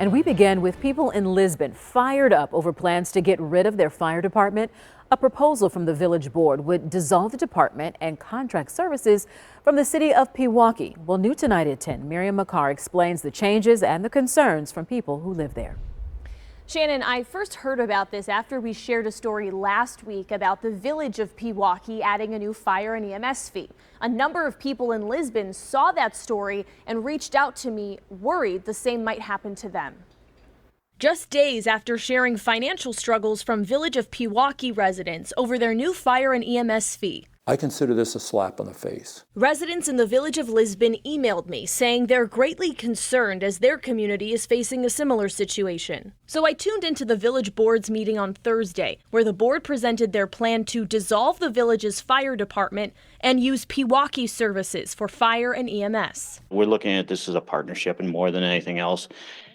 And we begin with people in Lisbon fired up over plans to get rid of their fire department. A proposal from the village board would dissolve the department and contract services from the city of Pewaukee. Well, new tonight at 10, Miriam McCarr explains the changes and the concerns from people who live there. Shannon, I first heard about this after we shared a story last week about the Village of Pewaukee adding a new fire and EMS fee. A number of people in Lisbon saw that story and reached out to me worried the same might happen to them. Just days after sharing financial struggles from Village of Pewaukee residents over their new fire and EMS fee. I consider this a slap on the face. Residents in the Village of Lisbon emailed me saying they're greatly concerned as their community is facing a similar situation. So I tuned into the village board's meeting on Thursday, where the board presented their plan to dissolve the village's fire department and use Pewaukee services for fire and EMS. We're looking at this as a partnership, and more than anything else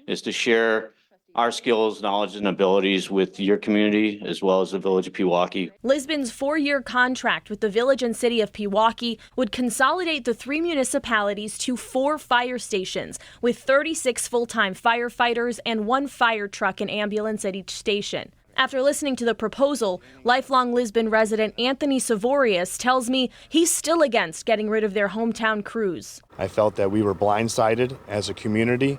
is to share our skills, knowledge, and abilities with your community, as well as the Village of Pewaukee. Lisbon's 4-year contract with the Village and City of Pewaukee would consolidate the 3 municipalities to 4 fire stations, with 36 full-time firefighters and 1 fire truck and ambulance at each station. After listening to the proposal, lifelong Lisbon resident Anthony Savorius tells me he's still against getting rid of their hometown crews. I felt that we were blindsided as a community,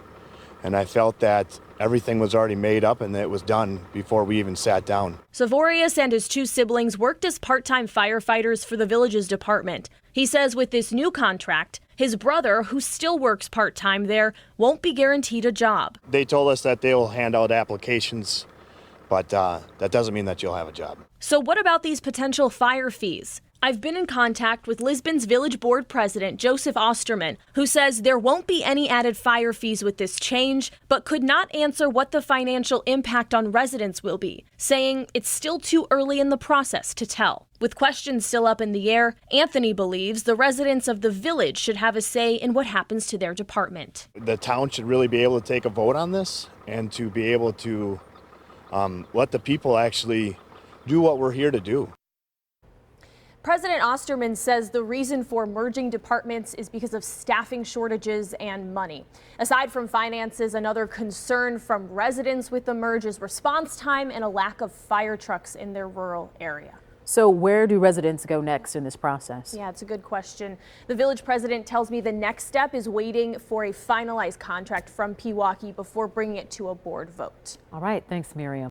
and I felt that everything was already made up and that it was done before we even sat down. Savorius and his 2 siblings worked as part-time firefighters for the village's department. He says with this new contract, his brother, who still works part-time there, won't be guaranteed a job. They told us that they will hand out applications, but that doesn't mean that you'll have a job. So what about these potential fire fees? I've been in contact with Lisbon's Village Board President Joseph Osterman, who says there won't be any added fire fees with this change, but could not answer what the financial impact on residents will be, saying it's still too early in the process to tell. With questions still up in the air, Anthony believes the residents of the village should have a say in what happens to their department. The town should really be able to take a vote on this and to be able to let the people actually do what we're here to do. President Osterman says the reason for merging departments is because of staffing shortages and money. Aside from finances, another concern from residents with the merge is response time and a lack of fire trucks in their rural area. So where do residents go next in this process? Yeah, it's a good question. The village president tells me the next step is waiting for a finalized contract from Pewaukee before bringing it to a board vote. All right, thanks, Miriam.